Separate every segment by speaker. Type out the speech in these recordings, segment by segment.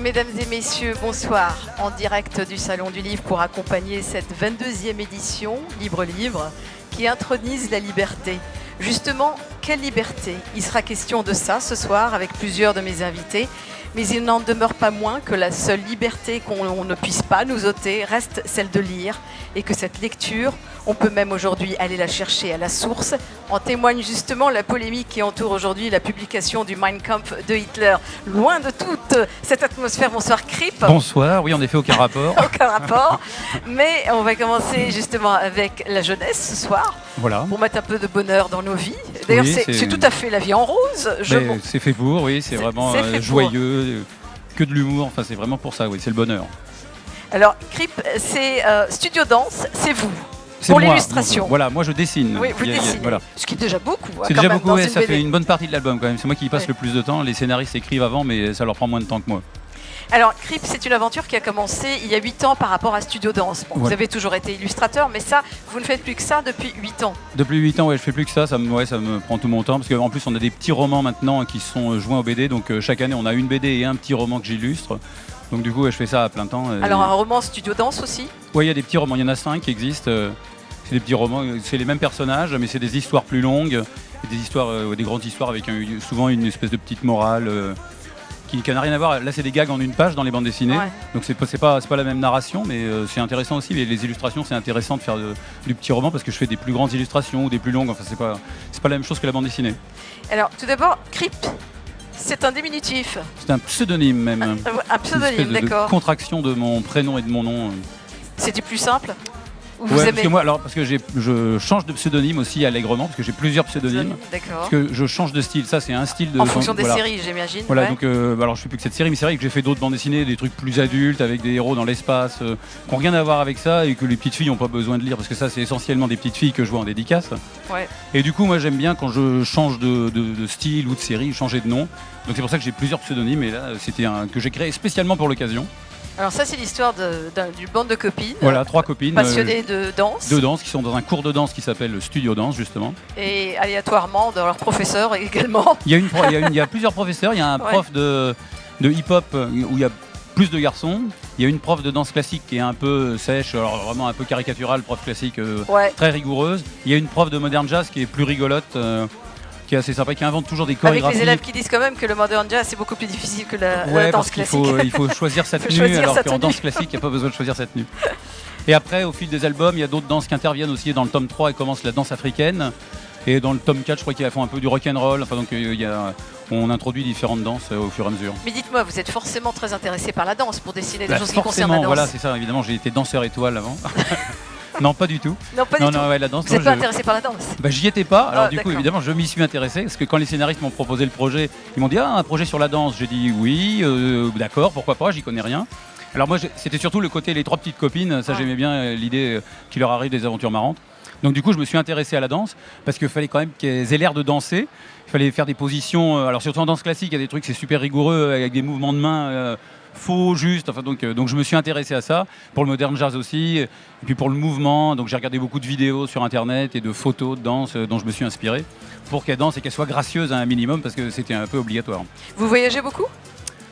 Speaker 1: Mesdames et messieurs, bonsoir. En direct du Salon du Livre pour accompagner cette 22e édition Libre Livre qui intronise la liberté. Justement, quelle liberté? Il sera question de ça ce soir avec plusieurs de mes invités. Mais il n'en demeure pas moins que la seule liberté qu'on ne puisse pas nous ôter reste celle de lire et que cette lecture, on peut même aujourd'hui aller la chercher à la source. En témoigne justement la polémique qui entoure aujourd'hui la publication du Mein Kampf de Hitler. Loin de toute cette atmosphère, bonsoir Kripp.
Speaker 2: Bonsoir, oui en effet aucun rapport.
Speaker 1: Aucun rapport, mais on va commencer justement avec la jeunesse ce soir.
Speaker 2: Voilà.
Speaker 1: Pour mettre un peu de bonheur dans nos vies. D'ailleurs,
Speaker 2: Oui,
Speaker 1: c'est tout à fait la vie en rose.
Speaker 2: C'est fait pour, oui, c'est vraiment joyeux, que de l'humour, enfin c'est vraiment pour ça, oui, c'est le bonheur.
Speaker 1: Alors, Kripp, c'est Studio Danse, c'est vous.
Speaker 2: C'est
Speaker 1: pour
Speaker 2: moi,
Speaker 1: l'illustration.
Speaker 2: Voilà, moi je dessine.
Speaker 1: Oui, vous dessinez.
Speaker 2: Voilà.
Speaker 1: Ce qui est déjà beaucoup.
Speaker 2: C'est déjà beaucoup, ouais, ça fait une bonne partie de l'album quand même. C'est moi qui y passe le plus de temps. Les scénaristes écrivent avant, mais ça leur prend moins de temps que moi.
Speaker 1: Alors, Kripp, c'est une aventure qui a commencé il y a 8 ans par rapport à Studio Danse. Bon, vous avez toujours été illustrateur, mais ça, vous ne faites plus que ça depuis 8 ans.
Speaker 2: Depuis 8 ans, ouais, je fais plus que ça. Ça me prend tout mon temps. Parce qu'en plus, on a des petits romans maintenant qui sont joints au BD. Donc, chaque année, on a une BD et un petit roman que j'illustre. Donc, du coup, je fais ça à plein temps.
Speaker 1: Alors, un roman Studio Danse aussi?
Speaker 2: Oui, il y a des petits romans. Il y en a 5 qui existent. C'est des petits romans. C'est les mêmes personnages, mais c'est des histoires plus longues. Des histoires, des grandes histoires avec souvent une espèce de petite morale. Qui n'a rien à voir. Là, c'est des gags en une page dans les bandes dessinées. Ouais. Donc, c'est pas la même narration, mais c'est intéressant aussi. Les illustrations, c'est intéressant de faire du petit roman parce que je fais des plus grandes illustrations ou des plus longues. Enfin, c'est pas la même chose que la bande dessinée.
Speaker 1: Alors, tout d'abord, Kripp, c'est un diminutif.
Speaker 2: C'est un pseudonyme même.
Speaker 1: Un pseudonyme, d'accord.
Speaker 2: De contraction de mon prénom et de mon nom.
Speaker 1: C'était plus simple?
Speaker 2: Ouais, parce que je change de pseudonyme aussi allègrement, parce que j'ai plusieurs pseudonymes.
Speaker 1: D'accord.
Speaker 2: Parce que je change de style, ça c'est un style de...
Speaker 1: En fonction des séries, j'imagine.
Speaker 2: Voilà,
Speaker 1: ouais.
Speaker 2: donc alors je fais plus que cette série, mais c'est vrai que j'ai fait d'autres bandes dessinées, des trucs plus adultes, avec des héros dans l'espace, qui n'ont rien à voir avec ça, et que les petites filles n'ont pas besoin de lire, parce que ça c'est essentiellement des petites filles que je vois en dédicace.
Speaker 1: Ouais.
Speaker 2: Et du coup, moi j'aime bien quand je change de style ou de série, changer de nom. Donc c'est pour ça que j'ai plusieurs pseudonymes, et là c'était un que j'ai créé spécialement pour l'occasion.
Speaker 1: Alors ça, c'est l'histoire d'une bande de copines.
Speaker 2: Voilà, 3 copines.
Speaker 1: Passionnées de danse.
Speaker 2: De danse, qui sont dans un cours de danse qui s'appelle Studio Danse, justement.
Speaker 1: Et aléatoirement, dans leur professeur également.
Speaker 2: Il y a plusieurs professeurs. Il y a un prof de hip-hop où il y a plus de garçons. Il y a une prof de danse classique qui est un peu sèche, alors vraiment un peu caricaturale, prof classique très rigoureuse. Il y a une prof de modern jazz qui est plus rigolote. Qui est assez sympa, qui invente toujours des chorégraphies.
Speaker 1: Avec les élèves qui disent quand même que le modern jazz c'est beaucoup plus difficile que la danse classique.
Speaker 2: Il faut choisir sa tenue, alors qu'en danse classique, il n'y a pas besoin de choisir sa tenue. Et après, au fil des albums, il y a d'autres danses qui interviennent aussi. Dans le tome 3, il commence la danse africaine. Et dans le tome 4, je crois qu'ils font un peu du rock'n'roll. Enfin, donc on introduit différentes danses au fur et à mesure.
Speaker 1: Mais dites-moi, vous êtes forcément très intéressé par la danse pour dessiner des choses qui concernent la danse.
Speaker 2: Voilà, c'est ça, évidemment. J'ai été danseur étoile avant. Non, pas du tout.
Speaker 1: Non, pas du tout.
Speaker 2: Ouais, la danse,
Speaker 1: vous n'êtes pas intéressé par la danse?
Speaker 2: J'y étais pas. Alors du coup, évidemment, je m'y suis intéressé. Parce que quand les scénaristes m'ont proposé le projet, ils m'ont dit un projet sur la danse. J'ai dit oui, d'accord, pourquoi pas, j'y connais rien. Alors moi, c'était surtout le côté les 3 petites copines. Ça, j'aimais bien l'idée qu'il leur arrive des aventures marrantes. Donc du coup, je me suis intéressé à la danse parce qu'il fallait quand même qu'elles aient l'air de danser. Il fallait faire des positions. Alors surtout en danse classique, il y a des trucs c'est super rigoureux avec des mouvements de main. Faux, juste, enfin, donc je me suis intéressé à ça, pour le modern jazz aussi, et puis pour le mouvement, donc j'ai regardé beaucoup de vidéos sur internet et de photos de danse dont je me suis inspiré, pour qu'elle danse et qu'elle soit gracieuse à un minimum, parce que c'était un peu obligatoire.
Speaker 1: Vous voyagez beaucoup?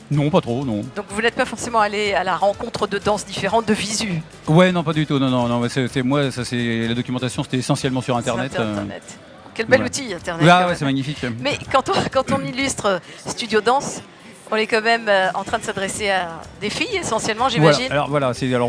Speaker 2: Non, pas trop, non.
Speaker 1: Donc vous n'êtes pas forcément allé à la rencontre de danses différentes, de visu?
Speaker 2: Ouais, non, pas du tout, non, moi, ça c'est la documentation, c'était essentiellement sur internet.
Speaker 1: Quel bel outil, internet.
Speaker 2: Ah ouais, c'est magnifique.
Speaker 1: Mais quand on illustre Studio Danse, on est quand même en train de s'adresser à des filles essentiellement, j'imagine.
Speaker 2: Alors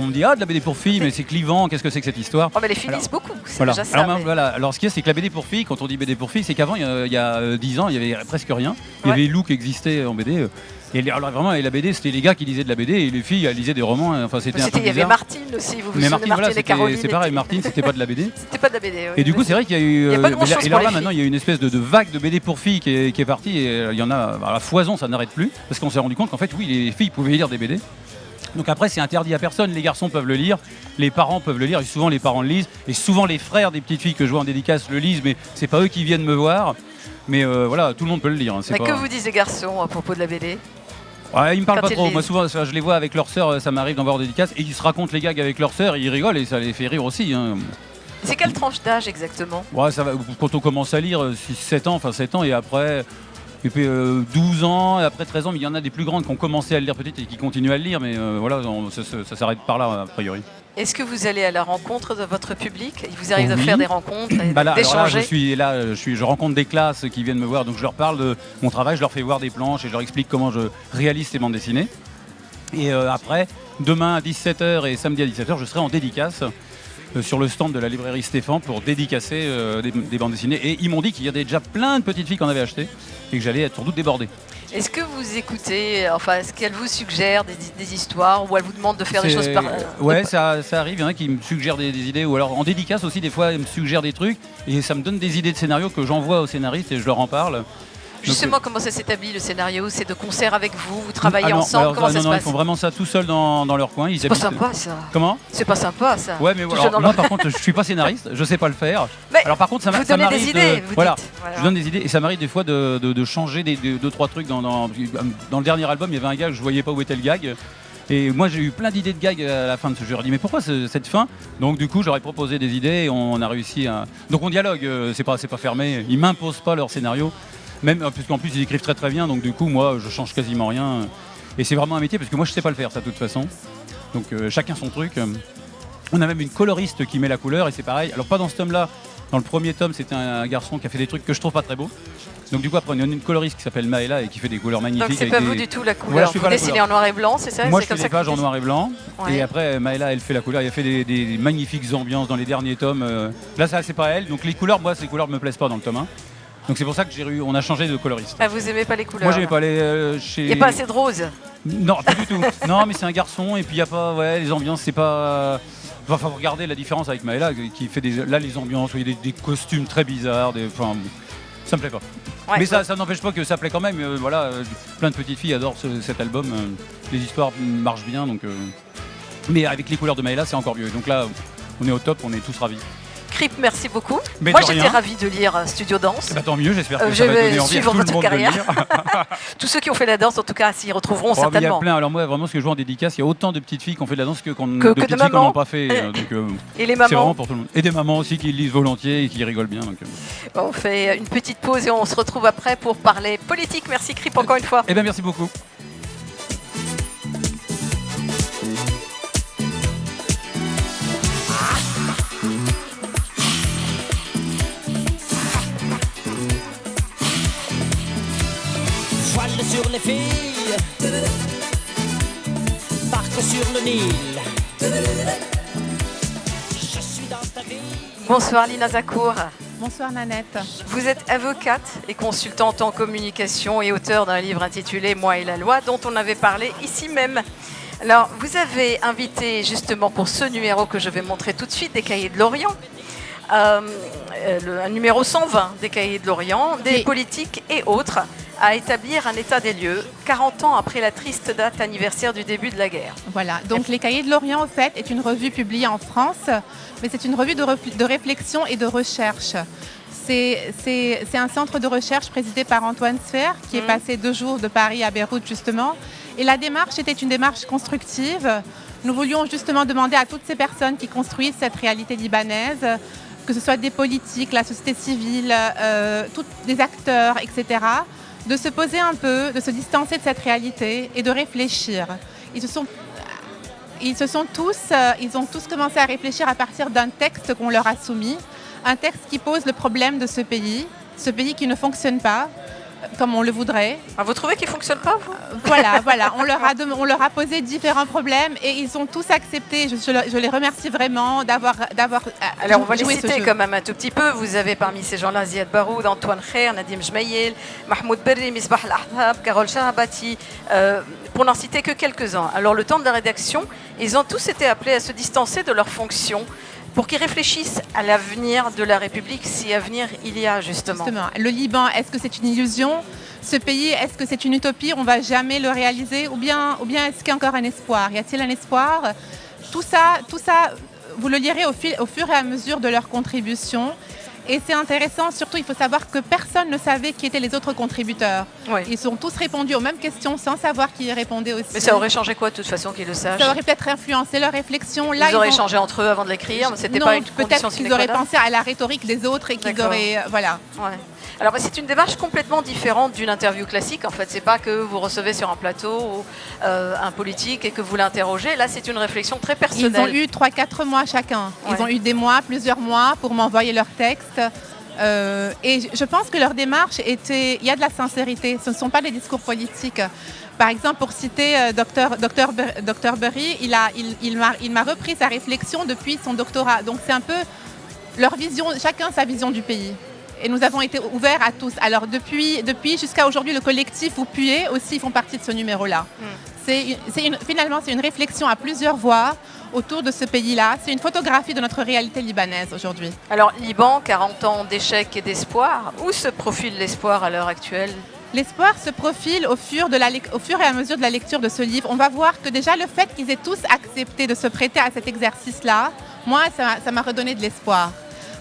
Speaker 2: on me dit de la BD pour filles, mais c'est clivant, qu'est-ce que c'est que cette histoire?
Speaker 1: Oh mais les filles lisent beaucoup, c'est déjà ça.
Speaker 2: Alors ce qu'il y a, c'est que la BD pour filles, quand on dit BD pour filles, c'est qu'avant il y a 10 ans, il y avait presque rien. Il y avait Lou qui existait en BD. Et alors vraiment, la BD, c'était les gars qui lisaient de la BD et les filles elles lisaient des romans. Enfin, c'était un peu bizarre.
Speaker 1: Il y avait Martine aussi, vous vous souvenez de Martine et Caroline.
Speaker 2: C'est pareil, Martine, c'était pas de la BD.
Speaker 1: C'était pas de la BD.
Speaker 2: Et du coup, c'est vrai qu'il y a eu.
Speaker 1: Il y a pas grand-chose
Speaker 2: et là, maintenant, il y a une espèce de vague de BD pour filles qui est partie. Et il y en a à la foison, ça n'arrête plus. Parce qu'on s'est rendu compte qu'en fait, oui, les filles pouvaient lire des BD. Donc après, c'est interdit à personne. Les garçons peuvent le lire, les parents peuvent le lire. Et souvent, les parents le lisent. Et souvent, les frères des petites filles que je vois en dédicace le lisent. Mais c'est pas eux qui viennent me voir. Mais voilà, tout le monde peut le lire.
Speaker 1: Mais que vous disent les garçons à propos de la BD?
Speaker 2: Ouais, ils me parlent pas trop. Moi, souvent, je les vois avec leurs sœurs, ça m'arrive d'en voir des dédicaces, et ils se racontent les gags avec leurs sœurs, ils rigolent et ça les fait rire aussi. Hein.
Speaker 1: C'est quelle tranche d'âge exactement?
Speaker 2: Ouais, ça va, quand on commence à lire, 7 ans, et après, Et puis 12 ans, et après 13 ans, mais il y en a des plus grandes qui ont commencé à le lire petite et qui continuent à le lire, mais voilà, ça s'arrête par là, a priori.
Speaker 1: Est-ce que vous allez à la rencontre de votre public? Il vous arrive de
Speaker 2: Oui.
Speaker 1: faire des rencontres,
Speaker 2: d'échanger?
Speaker 1: d'échanger?
Speaker 2: Je rencontre des classes qui viennent me voir, donc je leur parle de mon travail, je leur fais voir des planches et je leur explique comment je réalise ces bandes dessinées. Et après, demain à 17h et samedi à 17h, je serai en dédicace sur le stand de la librairie Stéphane pour dédicacer des bandes dessinées. Et ils m'ont dit qu'il y avait déjà plein de petites filles qui en avaient acheté et que j'allais être sans doute débordé.
Speaker 1: Est-ce que vous écoutez, est-ce qu'elle vous suggère des histoires ou elle vous demande de faire des choses
Speaker 2: Ouais, ça arrive, il y en a qui me suggèrent des idées, ou alors en dédicace aussi, des fois, ils me suggèrent des trucs et ça me donne des idées de scénario que j'envoie aux scénaristes et je leur en parle.
Speaker 1: Justement, comment ça s'établit le scénario? C'est de concert avec vous? Vous travaillez ensemble? Comment ça se passe?
Speaker 2: Ils font vraiment ça tout seuls dans leur coin.
Speaker 1: C'est pas sympa ça.
Speaker 2: Comment?
Speaker 1: C'est pas sympa ça.
Speaker 2: Ouais, mais voilà. Moi par contre, je suis pas scénariste, je sais pas le faire.
Speaker 1: Mais
Speaker 2: alors par contre, ça m'arrive.
Speaker 1: Vous donnez des idées,
Speaker 2: voilà. Je donne des idées et ça m'arrive des fois de changer deux, trois trucs. Dans le dernier album, il y avait un gag, je voyais pas où était le gag. Et moi j'ai eu plein d'idées de gags à la fin de ce jeu. Je leur dis mais pourquoi cette fin? Donc du coup j'aurais proposé des idées et on a réussi à. Donc on dialogue, c'est pas fermé. Ils m'imposent pas leur scénario. Même puisqu'en plus ils écrivent très très bien, donc du coup moi je change quasiment rien. Et c'est vraiment un métier parce que moi je sais pas le faire ça de toute façon. Donc chacun son truc. On a même une coloriste qui met la couleur et c'est pareil. Alors pas dans ce tome-là. Dans le premier tome c'était un garçon qui a fait des trucs que je trouve pas très beaux. Donc du coup après on a une coloriste qui s'appelle Maëla et qui fait des couleurs magnifiques.
Speaker 1: Donc c'est pas vous du tout la couleur.
Speaker 2: Voilà,
Speaker 1: vous dessinez en noir et blanc, c'est ça?
Speaker 2: Moi je fais des pages en noir et blanc. Ouais. Et après Maëla elle fait la couleur. Elle a fait des magnifiques ambiances dans les derniers tomes. Là ça c'est pas elle. Donc les couleurs, moi ces couleurs me plaisent pas dans le tome 1. Donc c'est pour ça que on a changé de coloriste.
Speaker 1: Ah, vous aimez pas les couleurs?
Speaker 2: Moi j'aimais pas les.
Speaker 1: Il n'y a pas assez de rose?
Speaker 2: Non, pas du tout. Non, mais c'est un garçon et puis il y a pas, les ambiances, c'est pas. Enfin, faut regarder la différence avec Maëla qui fait les ambiances où il y a des costumes très bizarres, ça me plaît pas. Ouais, mais ça n'empêche pas que ça plaît quand même. Plein de petites filles adorent cet album. Les histoires marchent bien, donc. Mais avec les couleurs de Maëla, c'est encore mieux. Donc là, on est au top, on est tous ravis.
Speaker 1: Crip, merci beaucoup. Mais moi, j'étais ravie de lire Studio Danse.
Speaker 2: Bah, tant mieux, j'espère que ça va donner envie à tout le monde de le lire.
Speaker 1: Tous ceux qui ont fait la danse, en tout cas, s'y retrouveront certainement.
Speaker 2: Il y a plein. Alors moi, vraiment, ce que je vois en dédicace, il y a autant de petites filles qui ont fait de la danse que de petites filles qui n'en ont pas fait.
Speaker 1: Et les mamans.
Speaker 2: C'est vraiment pour tout le monde. Et des mamans aussi qui lisent volontiers et qui rigolent bien. Donc,
Speaker 1: on fait une petite pause et on se retrouve après pour parler politique. Merci Crip encore une fois.
Speaker 2: Eh bien, merci beaucoup.
Speaker 3: Sur les filles, barque sur le Nil. Je suis dans ta ville.
Speaker 1: Bonsoir Lina Zakour.
Speaker 4: Bonsoir Nanette.
Speaker 1: Vous êtes avocate et consultante en communication et auteur d'un livre intitulé Moi et la loi dont on avait parlé ici même. Alors vous avez invité justement pour ce numéro que je vais montrer tout de suite des Cahiers de l'Orient. Un numéro 120 des Cahiers de l'Orient, des politiques et autres, à établir un état des lieux 40 ans après la triste date anniversaire du début de la guerre.
Speaker 4: Voilà, donc les Cahiers de l'Orient, en fait, est une revue publiée en France, mais c'est une revue de réflexion et de recherche. C'est un centre de recherche présidé par Antoine Sfer, qui est passé 2 jours de Paris à Beyrouth, justement. Et la démarche était une démarche constructive. Nous voulions justement demander à toutes ces personnes qui construisent cette réalité libanaise, que ce soit des politiques, la société civile, des acteurs, etc., de se poser un peu, de se distancer de cette réalité et de réfléchir. Ils ont tous commencé à réfléchir à partir d'un texte qu'on leur a soumis, un texte qui pose le problème de ce pays qui ne fonctionne pas comme on le voudrait.
Speaker 1: Ah, vous trouvez qu'il ne fonctionne pas, vous?
Speaker 4: Voilà. On leur a posé différents problèmes et ils ont tous accepté. Je les remercie vraiment d'avoir.
Speaker 1: Alors on va les citer quand même un tout petit peu. Vous avez parmi ces gens-là Ziad Baroud, Antoine Khair, Nadim Jmaïel, Mahmoud Berri, Misbah Al-Ahbab, Carole Shahabati, pour n'en citer que quelques-uns. Alors le temps de la rédaction, ils ont tous été appelés à se distancer de leurs fonctions pour qu'ils réfléchissent à l'avenir de la République, si avenir il y a justement.
Speaker 4: Le Liban, est-ce que c'est une illusion? Ce pays, est-ce que c'est une utopie? On ne va jamais le réaliser? Ou bien est-ce qu'il y a encore un espoir? Y a-t-il un espoir? Tout ça, vous le lirez au fur et à mesure de leur contribution. Et c'est intéressant, surtout il faut savoir que personne ne savait qui étaient les autres contributeurs. Oui. Ils ont tous répondu aux mêmes questions sans savoir qui y répondait aussi.
Speaker 1: Mais ça aurait changé quoi de toute façon qu'ils le sssachent?
Speaker 4: Ça aurait peut-être influencé leur réflexion.
Speaker 1: Ils auraient échangé entre eux avant de l'écrire, mais c'était pas une condition
Speaker 4: peut-être qu'ils auraient pensé à la rhétorique des autres et qu'ils auraient... Voilà.
Speaker 1: Ouais. Alors c'est une démarche complètement différente d'une interview classique. En fait, c'est pas que vous recevez sur un plateau un politique et que vous l'interrogez. Là, c'est une réflexion très personnelle.
Speaker 4: Ils ont eu 3-4 mois chacun. Ils ont eu des mois, plusieurs mois pour m'envoyer leurs textes. Et je pense que leur démarche il y a de la sincérité. Ce ne sont pas des discours politiques. Par exemple, pour citer Dr Berry, il m'a repris sa réflexion depuis son doctorat. Donc c'est un peu leur vision, chacun sa vision du pays. Et nous avons été ouverts à tous. Alors depuis jusqu'à aujourd'hui, le collectif Vous Puez aussi font partie de ce numéro-là. Finalement, c'est une réflexion à plusieurs voix autour de ce pays-là. C'est une photographie de notre réalité libanaise aujourd'hui.
Speaker 1: Alors Liban, 40 ans d'échecs et d'espoir. Où se profile l'espoir à l'heure actuelle ?
Speaker 4: L'espoir se profile au fur et à mesure de la lecture de ce livre. On va voir que déjà le fait qu'ils aient tous accepté de se prêter à cet exercice-là, moi, ça m'a redonné de l'espoir.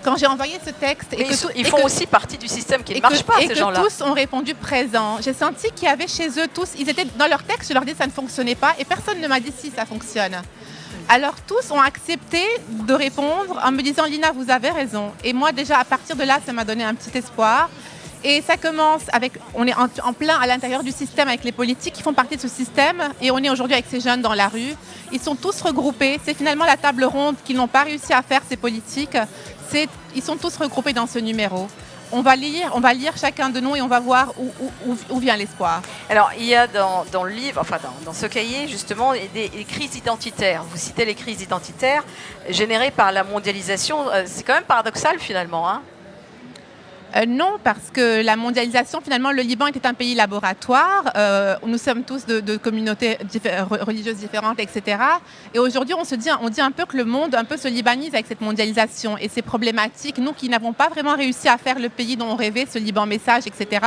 Speaker 4: Quand j'ai envoyé ce texte...
Speaker 1: Ils font aussi partie du système qui ne marche pas, ces gens-là.
Speaker 4: Et que tous ont répondu présent. J'ai senti qu'il y avait chez eux tous... Ils étaient dans leur texte, je leur dis que ça ne fonctionnait pas et personne ne m'a dit si ça fonctionne. Alors tous ont accepté de répondre en me disant « Lina, vous avez raison ». Et moi déjà, à partir de là, ça m'a donné un petit espoir. Et ça commence avec... On est en plein à l'intérieur du système avec les politiques qui font partie de ce système. Et on est aujourd'hui avec ces jeunes dans la rue. Ils sont tous regroupés. C'est finalement la table ronde qu'ils n'ont pas réussi à faire, ces politiques. Ils sont tous regroupés dans ce numéro. On va lire chacun de nous et on va voir où vient l'espoir.
Speaker 1: Alors, il y a dans le livre, enfin dans ce cahier, justement, des crises identitaires. Vous citez les crises identitaires générées par la mondialisation. C'est quand même paradoxal, finalement, hein ?
Speaker 4: Non, parce que la mondialisation, finalement, le Liban était un pays laboratoire. Nous sommes tous de communautés religieuses différentes, etc. Et aujourd'hui, on dit un peu que le monde un peu se libanise avec cette mondialisation. Et c'est problématique. Nous qui n'avons pas vraiment réussi à faire le pays dont on rêvait, ce Liban message, etc.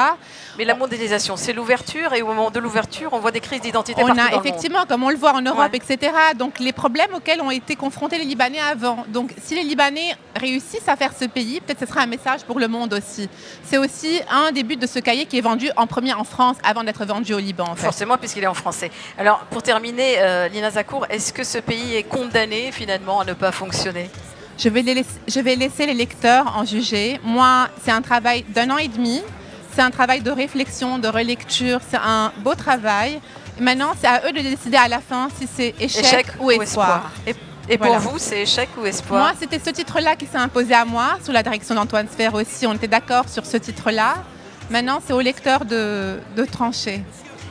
Speaker 1: Mais la mondialisation, c'est l'ouverture. Et au moment de l'ouverture, on voit des crises d'identité partout dans le monde.
Speaker 4: Effectivement, comme on le voit en Europe, etc. Donc les problèmes auxquels ont été confrontés les Libanais avant. Donc si les Libanais réussissent à faire ce pays, peut-être ce sera un message pour le monde aussi. C'est aussi un des buts de ce cahier qui est vendu en premier en France avant d'être vendu au Liban. En fait.
Speaker 1: Forcément, puisqu'il est en français. Alors, pour terminer, Lina Zakour, est-ce que ce pays est condamné finalement à ne pas fonctionner ?
Speaker 4: Je vais laisser les lecteurs en juger. Moi, c'est un travail d'1 an et demi. C'est un travail de réflexion, de relecture. C'est un beau travail. Et maintenant, c'est à eux de décider à la fin si c'est échec ou espoir.
Speaker 1: Et pour vous, c'est échec ou espoir ?
Speaker 4: Moi, c'était ce titre-là qui s'est imposé à moi, sous la direction d'Antoine Sfer aussi. On était d'accord sur ce titre-là. Maintenant, c'est au lecteur de trancher.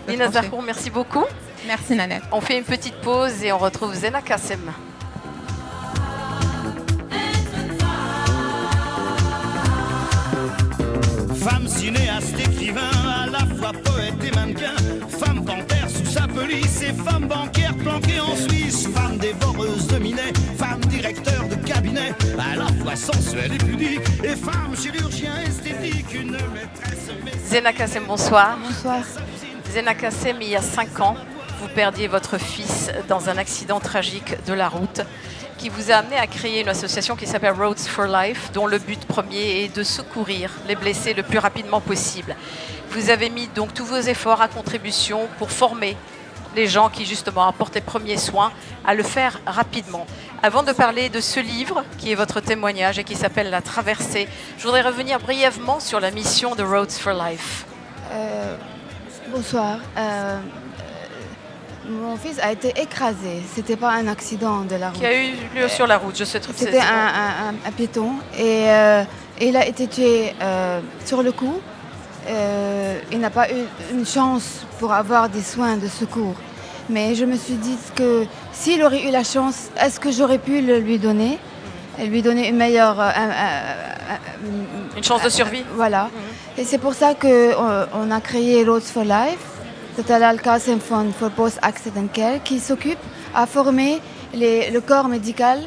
Speaker 1: Lina Zakour, merci beaucoup.
Speaker 4: Merci, Nanette.
Speaker 1: On fait une petite pause et on retrouve Zena Kassem.
Speaker 5: Femme cinéaste, écrivain, à la fois poète et mannequin. Femme panthère sous sa police et femme bancaire planquée en Suisse. Femme dévoreuse de minet, femme directeur de cabinet, à la fois sensuelle et pudique. Et femme chirurgien esthétique, une maîtresse...
Speaker 1: Zena Kassem, bonsoir.
Speaker 6: Bonsoir.
Speaker 1: Zena Kassem, il y a 5 ans, vous perdiez votre fils dans un accident tragique de la route qui vous a amené à créer une association qui s'appelle Roads for Life, dont le but premier est de secourir les blessés le plus rapidement possible. Vous avez mis donc tous vos efforts à contribution pour former les gens qui justement apportent les premiers soins à le faire rapidement. Avant de parler de ce livre qui est votre témoignage et qui s'appelle La Traversée, je voudrais revenir brièvement sur la mission de Roads for Life.
Speaker 6: Bonsoir. Mon fils a été écrasé. C'était pas un accident de la route.
Speaker 1: Qui a eu lieu sur la route, je sais trop.
Speaker 6: C'était un piéton et il a été tué sur le coup. Il n'a pas eu une chance pour avoir des soins de secours. Mais je me suis dit que s'il aurait eu la chance, est-ce que j'aurais pu le lui donner et lui donner une meilleure...
Speaker 1: une chance de survie.
Speaker 6: Voilà. Et c'est pour ça qu'on a créé Roads for Life. C'est Al-Qasim Fund for Post-Accident Care qui s'occupe à former le corps médical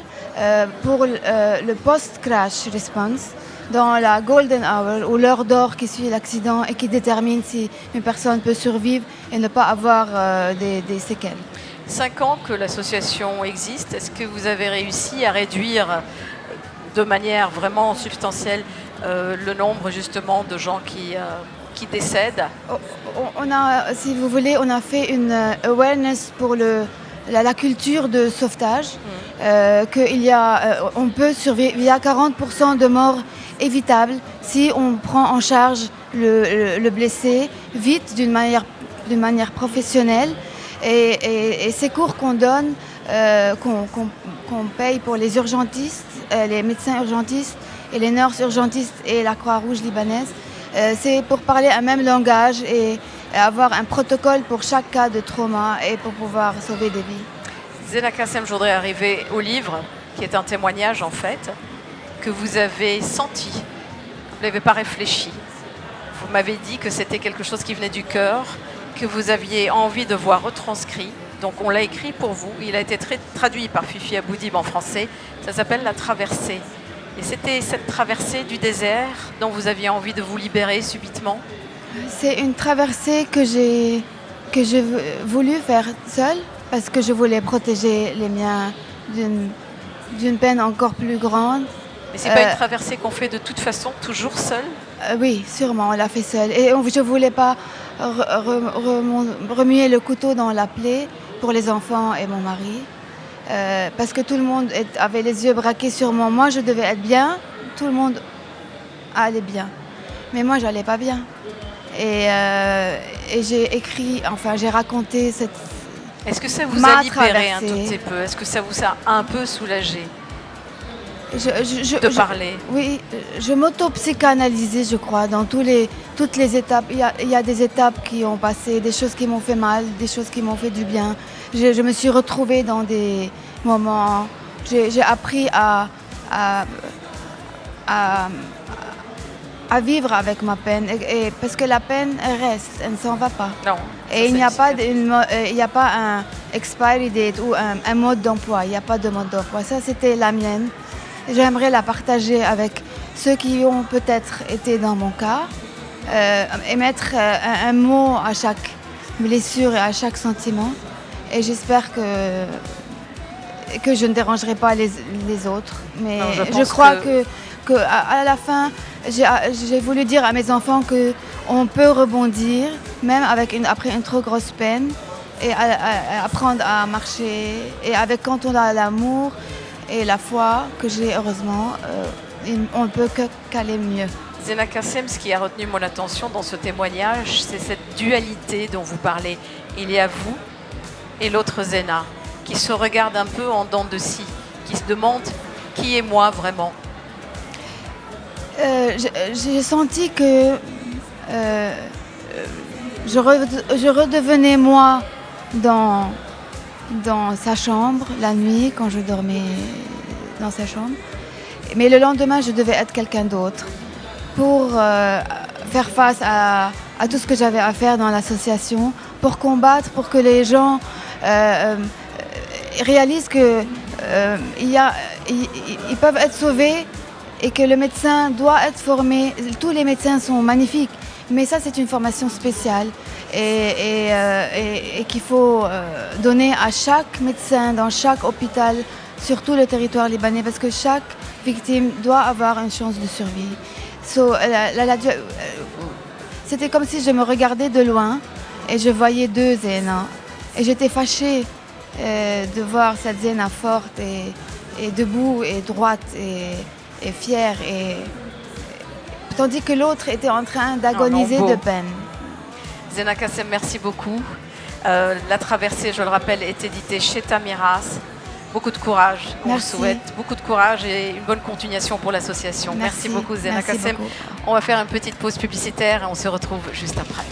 Speaker 6: pour le post-crash response dans la golden hour ou l'heure d'or qui suit l'accident et qui détermine si une personne peut survivre et ne pas avoir des séquelles.
Speaker 1: 5 ans que l'association existe, est-ce que vous avez réussi à réduire de manière vraiment substantielle le nombre justement de gens qui décèdent?
Speaker 6: On a, si vous voulez, on a fait une awareness pour le la culture de sauvetage, on peut survivre. Il y a 40% de morts évitables si on prend en charge le blessé vite d'une manière professionnelle. Et ces cours qu'on donne, qu'on paye pour les urgentistes, les médecins urgentistes et les nurses urgentistes et la Croix-Rouge libanaise, c'est pour parler un même langage et avoir un protocole pour chaque cas de trauma et pour pouvoir sauver des vies.
Speaker 1: Zena Kassem, je voudrais arriver au livre, qui est un témoignage en fait, que vous avez senti, vous ne l'avez pas réfléchi. Vous m'avez dit que c'était quelque chose qui venait du cœur, que vous aviez envie de voir retranscrit. Donc on l'a écrit pour vous, il a été traduit par Fifi Aboudib en français, ça s'appelle La Traversée. Et c'était cette traversée du désert dont vous aviez envie de vous libérer subitement?
Speaker 6: C'est une traversée que j'ai voulu faire seule parce que je voulais protéger les miens d'une peine encore plus grande.
Speaker 1: Mais c'est pas une traversée qu'on fait de toute façon, toujours seule?
Speaker 6: Oui, sûrement, on l'a fait seule. Et je ne voulais pas remuer le couteau dans la plaie pour les enfants et mon mari. Parce que tout le monde avait les yeux braqués sur moi. Moi, je devais être bien, tout le monde allait bien. Mais moi, j'allais pas bien. Et j'ai raconté cette...
Speaker 1: Est-ce que ça vous a libéré un tout petit peu? Est-ce que ça vous a un peu soulagé de parler?
Speaker 6: Oui, je m'auto-psychanalysais, je crois, dans toutes les étapes. Il y a des étapes qui ont passé, des choses qui m'ont fait mal, des choses qui m'ont fait du bien. Je me suis retrouvée dans des moments... J'ai appris à vivre avec ma peine, parce que la peine, elle reste, elle ne s'en va pas.
Speaker 1: Non.
Speaker 6: Et il n'y a pas un expiry date ou un mode d'emploi, il n'y a pas de mode d'emploi. Ça, c'était la mienne. J'aimerais la partager avec ceux qui ont peut-être été dans mon cas et mettre un mot à chaque blessure et à chaque sentiment. Et j'espère que je ne dérangerai pas les autres. Mais non, je crois que à la fin, j'ai voulu dire à mes enfants qu'on peut rebondir, même après une trop grosse peine, et apprendre à marcher. Et quand on a l'amour et la foi que j'ai, heureusement, on ne peut qu'aller mieux.
Speaker 1: Zena Kassem, ce qui a retenu mon attention dans ce témoignage, c'est cette dualité dont vous parlez. Il y a vous et l'autre Zena, qui se regardent un peu en dents de scie, qui se demandent qui est moi vraiment.
Speaker 6: J'ai senti que je redevenais moi dans sa chambre la nuit quand je dormais dans sa chambre. Mais le lendemain, je devais être quelqu'un d'autre pour faire face à tout ce que j'avais à faire dans l'association, pour combattre, pour que les gens réalisent qu'ils peuvent être sauvés et que le médecin doit être formé. Tous les médecins sont magnifiques, mais ça, c'est une formation spéciale et qu'il faut donner à chaque médecin dans chaque hôpital sur tout le territoire libanais, parce que chaque victime doit avoir une chance de survie. C'était comme si je me regardais de loin et je voyais deux Zena. Et j'étais fâchée de voir cette Zena forte et debout et droite et fière. Tandis que l'autre était en train d'agoniser de peine.
Speaker 1: Zena Kassem, merci beaucoup. La traversée, je le rappelle, est éditée chez Tamiras. Beaucoup de courage. On vous souhaite beaucoup de courage et une bonne continuation pour l'association. Merci beaucoup, Zena Kassem. On va faire une petite pause publicitaire et on se retrouve juste après.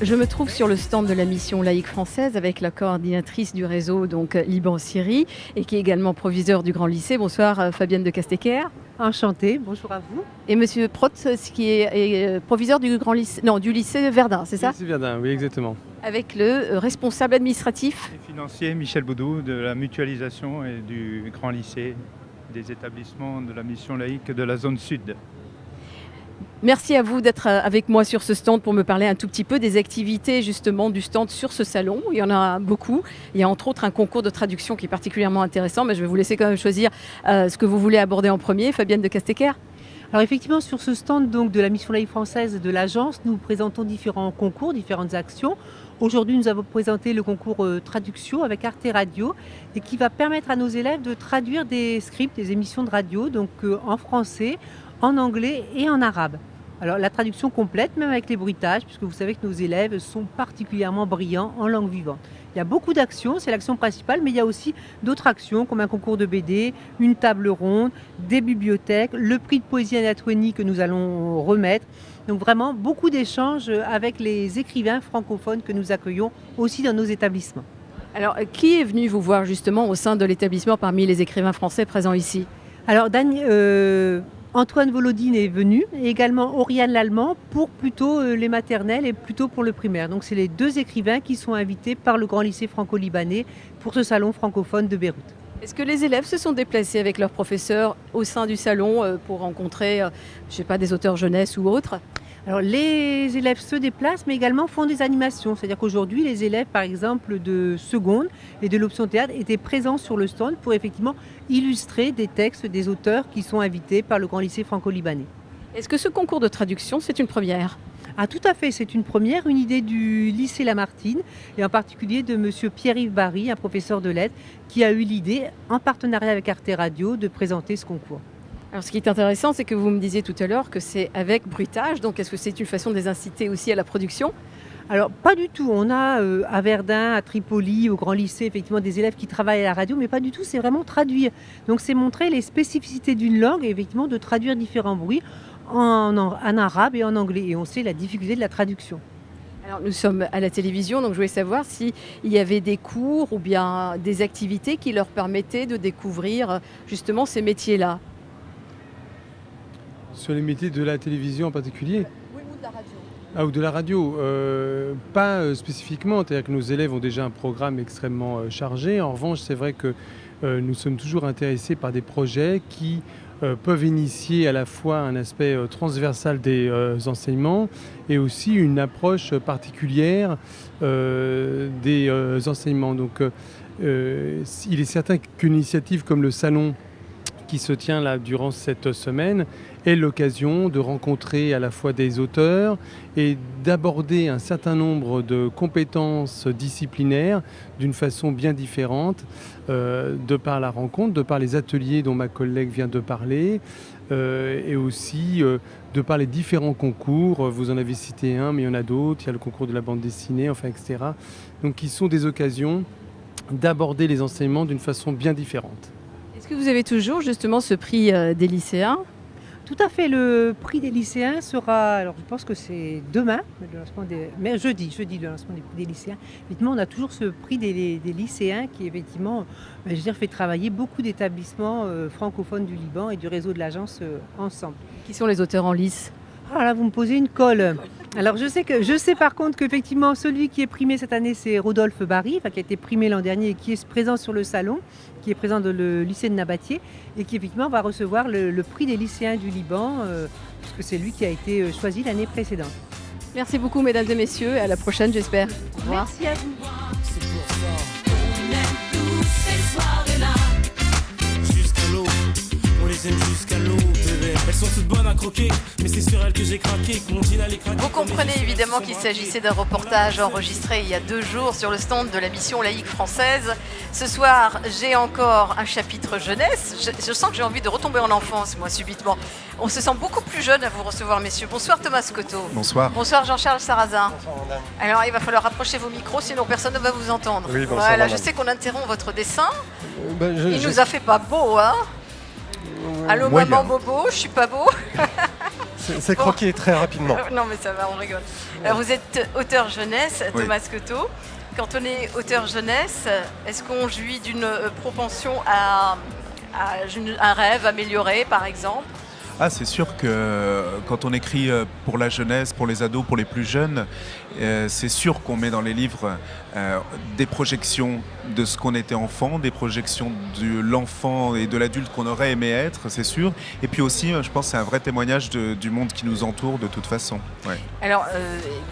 Speaker 7: Je me trouve sur le stand de la mission laïque française avec la coordinatrice du réseau donc Liban-Syrie et qui est également proviseure du Grand Lycée. Bonsoir Fabienne de Castecker.
Speaker 8: Enchantée, bonjour à vous.
Speaker 7: Et Monsieur Protz, qui est proviseur du du lycée Verdun, c'est ça?
Speaker 9: C'est Verdun, oui, exactement.
Speaker 7: Avec le responsable administratif.
Speaker 10: Et financier Michel Boudou de la mutualisation et du grand lycée des établissements de la mission laïque de la zone sud.
Speaker 7: Merci à vous d'être avec moi sur ce stand pour me parler un tout petit peu des activités justement du stand sur ce salon. Il y en a beaucoup. Il y a entre autres un concours de traduction qui est particulièrement intéressant, mais je vais vous laisser quand même choisir ce que vous voulez aborder en premier. Fabienne de Castecker.
Speaker 8: Alors effectivement, sur ce stand donc, de la mission laïque française de l'agence, nous présentons différents concours, différentes actions. Aujourd'hui, nous avons présenté le concours traduction avec Arte Radio et qui va permettre à nos élèves de traduire des scripts, des émissions de radio, donc en français, en anglais et en arabe. Alors la traduction complète, même avec les bruitages, puisque vous savez que nos élèves sont particulièrement brillants en langue vivante. Il y a beaucoup d'actions, c'est l'action principale, mais il y a aussi d'autres actions comme un concours de BD, une table ronde, des bibliothèques, le prix de poésie anatonie que nous allons remettre. Donc vraiment beaucoup d'échanges avec les écrivains francophones que nous accueillons aussi dans nos établissements.
Speaker 7: Alors qui est venu vous voir justement au sein de l'établissement parmi les écrivains français présents ici?
Speaker 8: Alors Antoine Volodine est venu, et également Oriane Lallemand pour plutôt les maternelles et plutôt pour le primaire. Donc c'est les deux écrivains qui sont invités par le grand lycée franco-libanais pour ce salon francophone de Beyrouth.
Speaker 7: Est-ce que les élèves se sont déplacés avec leurs professeurs au sein du salon pour rencontrer, je sais pas, des auteurs jeunesse ou autres?
Speaker 8: Alors les élèves se déplacent mais également font des animations. C'est-à-dire qu'aujourd'hui les élèves par exemple de seconde et de l'option théâtre étaient présents sur le stand pour effectivement illustrer des textes des auteurs qui sont invités par le grand lycée franco-libanais.
Speaker 7: Est-ce que ce concours de traduction c'est une première?
Speaker 8: Ah tout à fait, c'est une première, une idée du lycée Lamartine et en particulier de monsieur Pierre-Yves Barry, un professeur de lettres, qui a eu l'idée, en partenariat avec Arte Radio, de présenter ce concours.
Speaker 7: Alors ce qui est intéressant, c'est que vous me disiez tout à l'heure que c'est avec bruitage, donc est-ce que c'est une façon de les inciter aussi à la production?
Speaker 8: Alors pas du tout, on a à Verdun, à Tripoli, au Grand Lycée, effectivement des élèves qui travaillent à la radio, mais pas du tout, c'est vraiment traduire. Donc c'est montrer les spécificités d'une langue et effectivement de traduire différents bruits en arabe et en anglais. Et on sait la difficulté de la traduction.
Speaker 7: Alors nous sommes à la télévision, donc je voulais savoir s'il y avait des cours ou bien des activités qui leur permettaient de découvrir justement ces métiers-là.
Speaker 9: Sur les métiers de la télévision en particulier?
Speaker 7: Oui, ou de la radio.
Speaker 9: Ah, ou de la radio, pas spécifiquement, c'est-à-dire que nos élèves ont déjà un programme extrêmement chargé. En revanche, c'est vrai que nous sommes toujours intéressés par des projets qui peuvent initier à la fois un aspect transversal des enseignements et aussi une approche particulière des enseignements. Donc il est certain qu'une initiative comme le salon qui se tient là durant cette semaine est l'occasion de rencontrer à la fois des auteurs et d'aborder un certain nombre de compétences disciplinaires d'une façon bien différente, de par la rencontre, de par les ateliers dont ma collègue vient de parler, et aussi de par les différents concours. Vous en avez cité un, mais il y en a d'autres. Il y a le concours de la bande dessinée, enfin, etc. Donc qui sont des occasions d'aborder les enseignements d'une façon bien différente.
Speaker 7: Est-ce que vous avez toujours justement ce prix des lycéens?
Speaker 8: Tout à fait, le prix des lycéens sera, alors je pense que c'est demain, mais jeudi le lancement des prix des lycéens. Effectivement, on a toujours ce prix des lycéens qui effectivement, fait travailler beaucoup d'établissements francophones du Liban et du réseau de l'agence ensemble.
Speaker 7: Qui sont les auteurs en lice?
Speaker 8: Ah là, vous me posez une colle. Alors je sais par contre qu'effectivement celui qui est primé cette année c'est Rodolphe Barry, qui a été primé l'an dernier et qui est présent sur le salon, qui est présent dans le lycée de Nabatier et qui effectivement va recevoir le prix des lycéens du Liban, puisque c'est lui qui a été choisi l'année précédente.
Speaker 7: Merci beaucoup mesdames et messieurs, à la prochaine j'espère. Au revoir.
Speaker 8: Merci à vous.
Speaker 11: Jusqu'à l'eau, bébé. Elles sont toutes bonnes à croquer, mais c'est sur elles que j'ai craqué.
Speaker 1: Vous comprenez évidemment qu'il s'agissait d'un reportage enregistré il y a 2 jours sur le stand de la mission laïque française. Ce soir, j'ai encore un chapitre jeunesse. Je sens que j'ai envie de retomber en enfance, moi, subitement. On se sent beaucoup plus jeune à vous recevoir, messieurs. Bonsoir Thomas Scotto.
Speaker 12: Bonsoir.
Speaker 1: Bonsoir Jean-Charles Sarrazin.
Speaker 12: Bonsoir madame.
Speaker 1: Alors, il va falloir rapprocher vos micros, sinon personne ne va vous entendre.
Speaker 12: Oui, bonsoir,
Speaker 1: voilà,
Speaker 12: madame.
Speaker 1: je sais qu'on interrompt votre dessin.
Speaker 12: Il
Speaker 1: nous a fait pas beau, hein. Allô
Speaker 12: moyen.
Speaker 1: maman Bobo, je suis pas beau.
Speaker 12: C'est croqué très rapidement.
Speaker 1: Non mais ça va, on rigole. Alors vous êtes auteur jeunesse, Thomas Scotto. Quand on est auteur jeunesse, est-ce qu'on jouit d'une propension à un rêve amélioré, par exemple?
Speaker 13: Ah, c'est sûr que quand on écrit pour la jeunesse, pour les ados, pour les plus jeunes, c'est sûr qu'on met dans les livres des projections de ce qu'on était enfant, des projections de l'enfant et de l'adulte qu'on aurait aimé être, c'est sûr. Et puis aussi, je pense que c'est un vrai témoignage du monde qui nous entoure de toute façon. Ouais.
Speaker 1: Alors,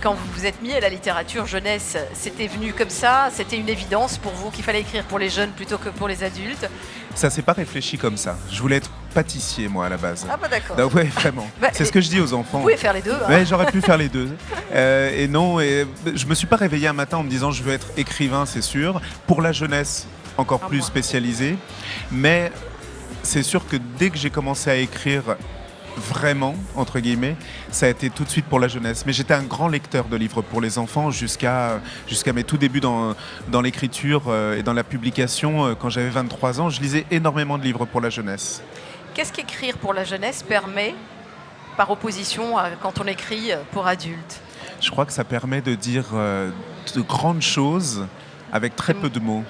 Speaker 1: quand vous vous êtes mis à la littérature jeunesse, c'était venu comme ça? C'était une évidence pour vous qu'il fallait écrire pour les jeunes plutôt que pour les adultes?
Speaker 13: Ça s'est pas réfléchi comme ça. Je voulais être pâtissier, moi, à la base.
Speaker 1: Ah bah d'accord.
Speaker 13: Donc, ouais, vraiment. C'est ce que je dis aux enfants.
Speaker 1: Vous pouvez faire les deux. Hein.
Speaker 13: Ouais, j'aurais pu faire les deux. Et non, je me suis pas réveillé un matin en me disant je veux être écrivain, c'est sûr. Pour la jeunesse, encore plus spécialisée. Mais c'est sûr que dès que j'ai commencé à écrire vraiment, entre guillemets, ça a été tout de suite pour la jeunesse. Mais j'étais un grand lecteur de livres pour les enfants jusqu'à mes tout débuts dans l'écriture et dans la publication. Quand j'avais 23 ans, je lisais énormément de livres pour la jeunesse.
Speaker 1: Qu'est-ce qu'écrire pour la jeunesse permet, par opposition à quand on écrit pour adultes?
Speaker 13: Je crois que ça permet de dire de grandes choses avec très peu de mots.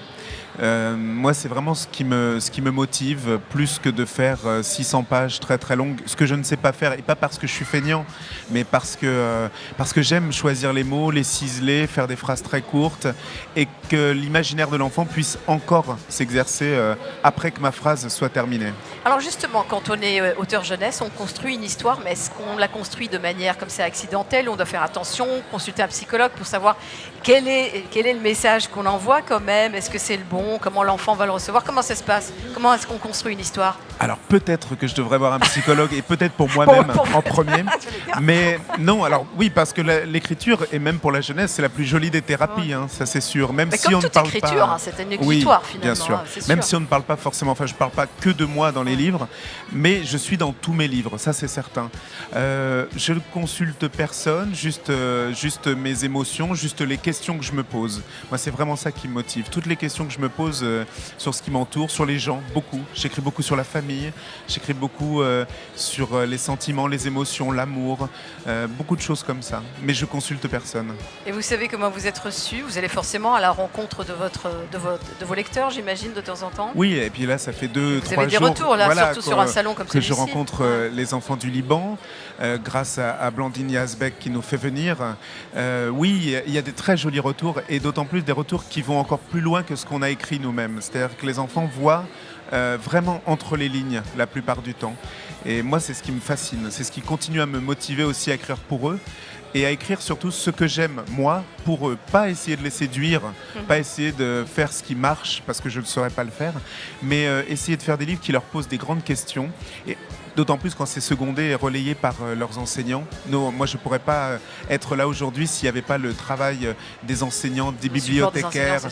Speaker 13: Moi, c'est vraiment ce qui me motive, plus que de faire 600 pages très très longues, ce que je ne sais pas faire, et pas parce que je suis feignant, mais parce que j'aime choisir les mots, les ciseler, faire des phrases très courtes, et que l'imaginaire de l'enfant puisse encore s'exercer après que ma phrase soit terminée.
Speaker 1: Alors justement, quand on est auteur jeunesse, on construit une histoire, mais est-ce qu'on la construit de manière comme ça accidentelle? On doit faire attention, consulter un psychologue pour savoir quel est le message qu'on envoie quand même. Est-ce que c'est le bon? Comment l'enfant va le recevoir? Comment ça se passe? Comment est-ce qu'on construit une histoire?
Speaker 13: Alors peut-être que je devrais voir un psychologue et peut-être pour moi-même en premier. Mais non, alors oui, parce que l'écriture, et même pour la jeunesse, c'est la plus jolie des thérapies, hein, ça c'est sûr. Même
Speaker 1: mais
Speaker 13: si
Speaker 1: comme
Speaker 13: on ne
Speaker 1: toute
Speaker 13: parle
Speaker 1: écriture,
Speaker 13: pas...
Speaker 1: hein, c'est une exutoire finalement.
Speaker 13: Bien sûr.
Speaker 1: Hein,
Speaker 13: même
Speaker 1: sûr.
Speaker 13: si on ne parle pas forcément, enfin je ne parle pas que de moi dans les livres, mais je suis dans tous mes livres, ça c'est certain. Je ne consulte personne, juste mes émotions, juste les questions que je me pose. Moi c'est vraiment ça qui me motive. Toutes les questions que je me pose sur ce qui m'entoure, sur les gens, beaucoup. J'écris beaucoup sur la famille, j'écris beaucoup sur les sentiments, les émotions, l'amour, beaucoup de choses comme ça. Mais je consulte personne.
Speaker 1: Et vous savez comment vous êtes reçu? Vous allez forcément à la rencontre de vos lecteurs, j'imagine, de temps en temps?
Speaker 13: Oui, et puis là, ça fait 2-3 jours.
Speaker 1: Vous avez des retours, là,
Speaker 13: voilà,
Speaker 1: surtout sur un salon comme celui-ci.
Speaker 13: Que je rencontre les enfants du Liban, grâce à Blandine Yazbek qui nous fait venir. Oui, il y a des très jolis retours, et d'autant plus des retours qui vont encore plus loin que ce qu'on a écrit nous-mêmes. C'est-à-dire que les enfants voient vraiment entre les lignes la plupart du temps. Et moi, c'est ce qui me fascine. C'est ce qui continue à me motiver aussi à écrire pour eux. Et à écrire surtout ce que j'aime, moi, pour eux. Pas essayer de les séduire, pas essayer de faire ce qui marche, parce que je ne saurais pas le faire, mais essayer de faire des livres qui leur posent des grandes questions. Et d'autant plus quand c'est secondé et relayé par leurs enseignants. Non, moi, je ne pourrais pas être là aujourd'hui s'il n'y avait pas le travail des enseignants, des bibliothécaires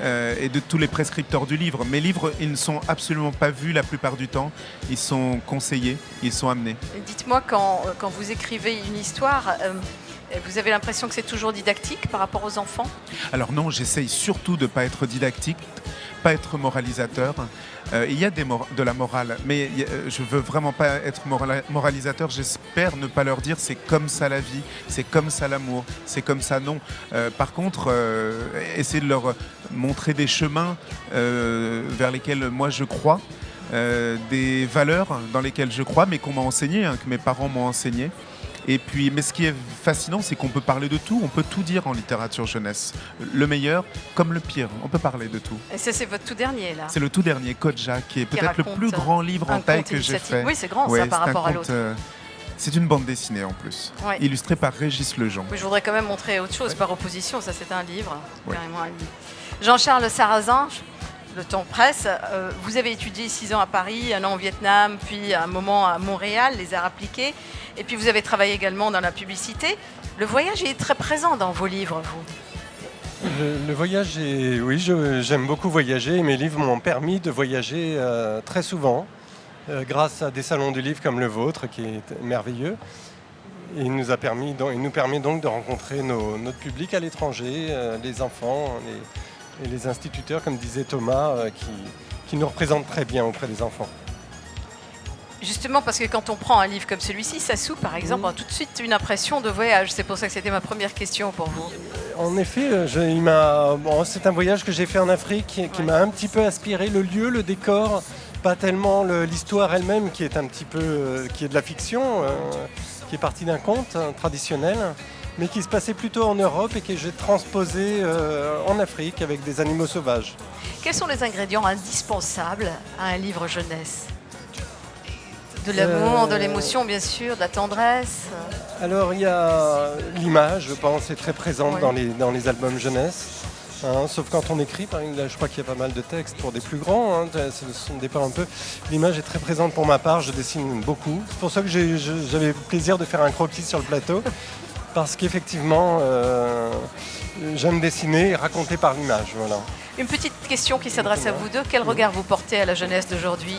Speaker 13: et de tous les prescripteurs du livre. Mes livres, ils ne sont absolument pas vus la plupart du temps. Ils sont conseillés, ils sont amenés.
Speaker 1: Dites-moi, quand vous écrivez une histoire... vous avez l'impression que c'est toujours didactique par rapport aux enfants? Alors
Speaker 13: non, j'essaye surtout de ne pas être didactique, pas être moralisateur. Il y a de la morale, mais je veux vraiment pas être moralisateur. J'espère ne pas leur dire c'est comme ça la vie, c'est comme ça l'amour, c'est comme ça non. Par contre, essayer de leur montrer des chemins vers lesquels moi je crois, des valeurs dans lesquelles je crois, mais qu'on m'a enseigné, hein, que mes parents m'ont enseigné. Et puis, mais ce qui est fascinant, c'est qu'on peut parler de tout, on peut tout dire en littérature jeunesse. Le meilleur comme le pire, on peut parler de tout.
Speaker 1: Et ça, c'est votre tout dernier, là?
Speaker 13: C'est le tout dernier, Kodja, qui est peut-être le plus grand livre en taille que j'ai fait.
Speaker 1: Oui, c'est grand, ça, par rapport à l'autre.
Speaker 13: C'est une bande dessinée, en plus, illustrée par Régis Lejean.
Speaker 1: Oui, je voudrais quand même montrer autre chose, par opposition, ça, c'est un livre, carrément un livre. Jean-Charles Sarrazin, le temps presse, vous avez étudié 6 ans à Paris, 1 an au Vietnam, puis un moment à Montréal, les arts appliqués. Et puis vous avez travaillé également dans la publicité. Le voyage est très présent dans vos livres, vous?
Speaker 12: Le voyage, oui, j'aime beaucoup voyager. Et mes livres m'ont permis de voyager très souvent, grâce à des salons du livre comme le vôtre, qui est merveilleux. Et il nous permet donc de rencontrer notre public à l'étranger, les enfants et les instituteurs, comme disait Thomas, qui nous représentent très bien auprès des enfants.
Speaker 1: Justement, parce que quand on prend un livre comme celui-ci, Sassou, par exemple, on a tout de suite une impression de voyage. C'est pour ça que c'était ma première question pour vous.
Speaker 12: En effet, c'est un voyage que j'ai fait en Afrique qui m'a un petit peu inspiré. Le lieu, le décor, pas tellement l'histoire elle-même qui est un petit peu qui est de la fiction, qui est partie d'un conte traditionnel, mais qui se passait plutôt en Europe et que j'ai transposé en Afrique avec des animaux sauvages.
Speaker 1: Quels sont les ingrédients indispensables à un livre jeunesse? De l'amour, de l'émotion bien sûr, de la tendresse.
Speaker 12: Alors il y a l'image, je pense, est très présente
Speaker 1: Ouais.
Speaker 12: dans les albums jeunesse. Hein, sauf quand on écrit, par exemple, là, je crois qu'il y a pas mal de textes pour des plus grands, hein, ça dépend un peu. L'image est très présente pour ma part, je dessine beaucoup. C'est pour ça que j'avais le plaisir de faire un croquis sur le plateau, parce qu'effectivement, j'aime dessiner et raconter par l'image. Voilà.
Speaker 1: Une petite question qui s'adresse à vous deux. Quel regard vous portez à la jeunesse d'aujourd'hui?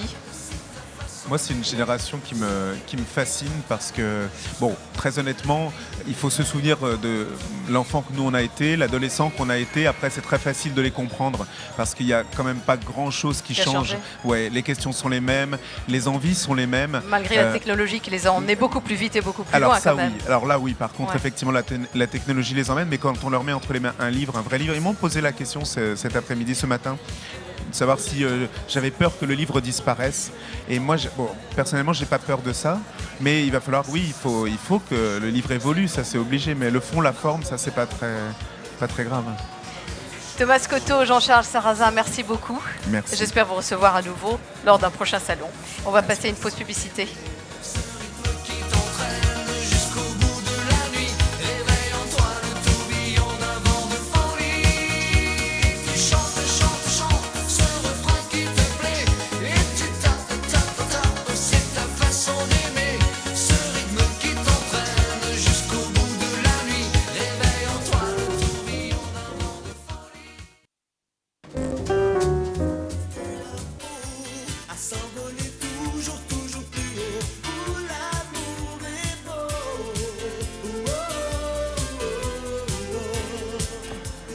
Speaker 13: Moi, c'est une génération qui me fascine parce que, bon, très honnêtement, il faut se souvenir de l'enfant que nous on a été, l'adolescent qu'on a été. Après, c'est très facile de les comprendre parce qu'il n'y a quand même pas grand-chose qui change. Ouais, les questions sont les mêmes, les envies sont les mêmes.
Speaker 1: Malgré la technologie qui les a emmenés beaucoup plus vite et beaucoup plus
Speaker 13: Alors
Speaker 1: loin
Speaker 13: ça,
Speaker 1: quand même.
Speaker 13: oui. Alors là, oui. Par contre,
Speaker 1: Ouais.
Speaker 13: effectivement, la technologie les emmène, mais quand on leur met entre les mains un livre, un vrai livre, ils m'ont posé la question cet après-midi, ce matin, de savoir si j'avais peur que le livre disparaisse. Et moi, personnellement, j'ai pas peur de ça, mais il va falloir, oui, il faut que le livre évolue, ça c'est obligé, mais le fond, la forme, ça c'est pas très grave.
Speaker 1: Thomas Scotto, Jean-Charles Sarrazin, merci beaucoup.
Speaker 13: Merci.
Speaker 1: J'espère vous recevoir à nouveau lors d'un prochain salon. On va passer une pause publicité.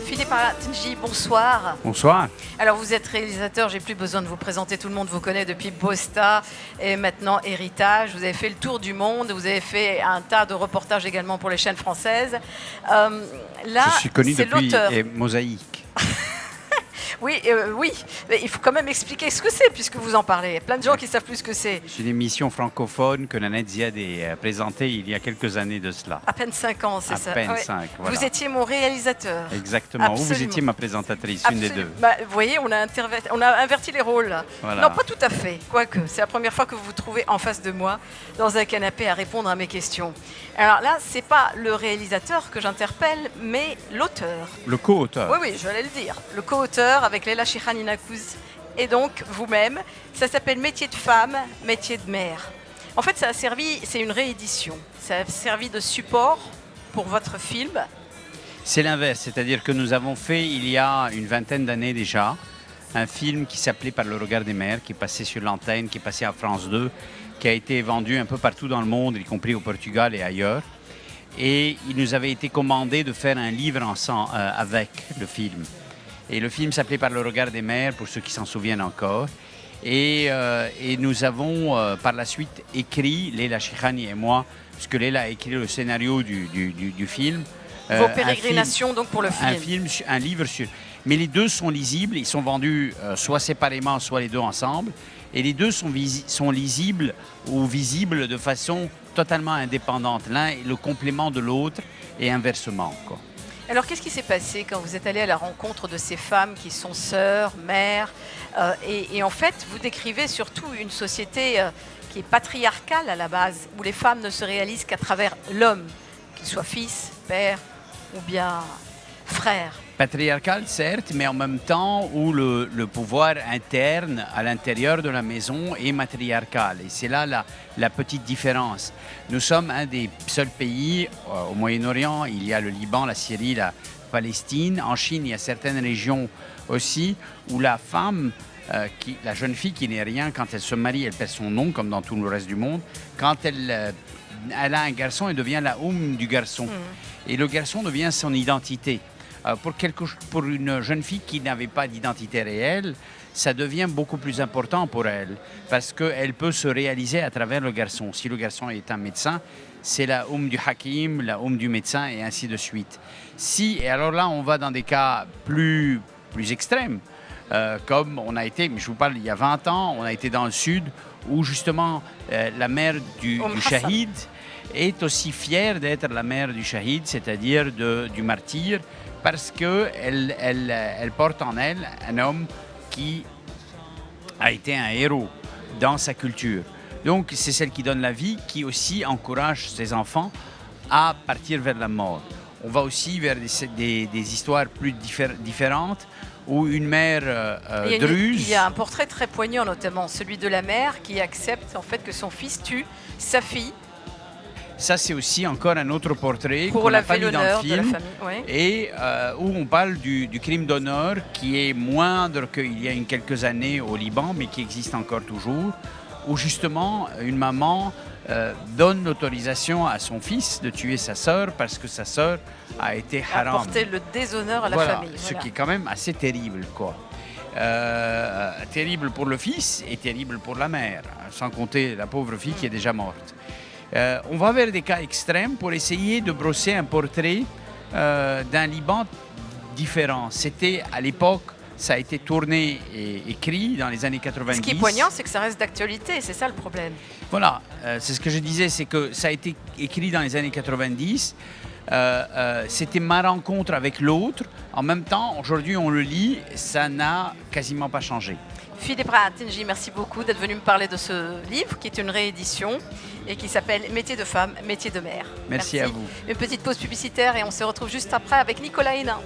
Speaker 1: Philippe Aratnji, bonsoir.
Speaker 14: Bonsoir.
Speaker 1: Alors vous êtes réalisateur, j'ai plus besoin de vous présenter, tout le monde vous connaît depuis Bosta et maintenant Héritage. Vous avez fait le tour du monde, vous avez fait un tas de reportages également pour les chaînes françaises. Là,
Speaker 14: Je suis connu
Speaker 1: c'est
Speaker 14: depuis
Speaker 1: l'auteur.
Speaker 14: Mosaïque.
Speaker 1: Oui, mais il faut quand même expliquer ce que c'est puisque vous en parlez. Il y a plein de gens qui savent plus ce que c'est.
Speaker 14: C'est une émission francophone que Nanette Ziad a présentée il y a quelques années de cela.
Speaker 1: À peine 5 ans, c'est ça.
Speaker 14: À peine
Speaker 1: Ouais.
Speaker 14: 5, voilà.
Speaker 1: Vous étiez mon réalisateur.
Speaker 14: Exactement. Ou vous
Speaker 1: Absolument.
Speaker 14: étiez ma présentatrice, une des
Speaker 1: Absolument.
Speaker 14: deux.
Speaker 1: Bah, vous voyez, on a inverti les rôles. Là.
Speaker 14: Voilà.
Speaker 1: Non, pas tout à fait. Quoique, c'est la première fois que vous vous trouvez en face de moi, dans un canapé, à répondre à mes questions. Alors là, c'est pas le réalisateur que j'interpelle, mais l'auteur.
Speaker 14: Le co-auteur.
Speaker 1: Oui, oui, je vais le dire. Le co-auteur avec Leila Chihaninakouz et donc vous-même. Ça s'appelle Métier de femme, métier de mère. En fait, ça a servi, c'est une réédition. Ça a servi de support pour votre film.
Speaker 14: C'est l'inverse, c'est-à-dire que nous avons fait il y a une vingtaine d'années déjà un film qui s'appelait Par le regard des mères, qui est passé sur l'antenne, qui est passé à France 2, qui a été vendu un peu partout dans le monde, y compris au Portugal et ailleurs. Et il nous avait été commandé de faire un livre ensemble avec le film. Et le film s'appelait Par le regard des mères, pour ceux qui s'en souviennent encore. Et nous avons par la suite écrit, Leila Chihani et moi, puisque Leila a écrit le scénario du film.
Speaker 1: Vos pérégrinations donc pour le film.
Speaker 14: Un livre sur... Mais les deux sont lisibles, ils sont vendus soit séparément, soit les deux ensemble. Et les deux sont lisibles ou visibles de façon totalement indépendante. L'un est le complément de l'autre et inversement, quoi.
Speaker 1: Alors, qu'est-ce qui s'est passé quand vous êtes allé à la rencontre de ces femmes qui sont sœurs, mères et en fait, vous décrivez surtout une société qui est patriarcale à la base, où les femmes ne se réalisent qu'à travers l'homme, qu'il soit fils, père ou bien frère.
Speaker 14: Patriarcal, certes, mais en même temps où le pouvoir interne à l'intérieur de la maison est matriarcal. Et c'est là la petite différence. Nous sommes un des seuls pays au Moyen-Orient. Il y a le Liban, la Syrie, la Palestine. En Chine, il y a certaines régions aussi où la femme, la jeune fille qui n'est rien, quand elle se marie, elle perd son nom, comme dans tout le reste du monde. Quand elle a un garçon, elle devient la du garçon. Et le garçon devient son identité. Pour une jeune fille qui n'avait pas d'identité réelle, ça devient beaucoup plus important pour elle parce qu'elle peut se réaliser à travers le garçon. Si le garçon est un médecin, c'est la du hakim, la du médecin et ainsi de suite. Et alors là, on va dans des cas plus extrêmes. comme on a été, mais je vous parle il y a 20 ans, on a été dans le sud, où justement la mère du shahid est aussi fière d'être la mère du shahid, c'est-à-dire du martyr, parce qu'elle elle porte en elle un homme qui a été un héros dans sa culture. Donc c'est celle qui donne la vie, qui aussi encourage ses enfants à partir vers la mort. On va aussi vers des histoires plus différentes, où une mère druze...
Speaker 1: Il y a un portrait très poignant, notamment celui de la mère qui accepte en fait que son fils tue sa fille.
Speaker 14: Ça, c'est aussi encore un autre portrait
Speaker 1: pour
Speaker 14: qu'on n'a
Speaker 1: laver
Speaker 14: pas mis dans le
Speaker 1: l'honneur de la
Speaker 14: film,
Speaker 1: famille.
Speaker 14: et où on parle du crime d'honneur qui est moindre qu'il y a quelques années au Liban, mais qui existe encore toujours, où justement une maman donne l'autorisation à son fils de tuer sa sœur parce que sa sœur a été haram.
Speaker 1: Apporter le déshonneur à la
Speaker 14: Voilà,
Speaker 1: famille.
Speaker 14: ce qui est quand même assez terrible, quoi. Terrible pour le fils et terrible pour la mère, sans compter la pauvre fille qui est déjà morte. On va vers des cas extrêmes pour essayer de brosser un portrait d'un Liban différent. C'était à l'époque, ça a été tourné et écrit dans les années 90.
Speaker 1: Ce qui est poignant, c'est que ça reste d'actualité, c'est ça le problème.
Speaker 14: Voilà, c'est ce que je disais, c'est que ça a été écrit dans les années 90. C'était ma rencontre avec l'autre. En même temps, aujourd'hui, on le lit, ça n'a quasiment pas changé.
Speaker 1: Philippe Rahatinji, merci beaucoup d'être venu me parler de ce livre qui est une réédition et qui s'appelle Métier de femme, métier de mère.
Speaker 14: Merci à vous.
Speaker 1: Une petite pause publicitaire et on se retrouve juste après avec Nicolas Hénin.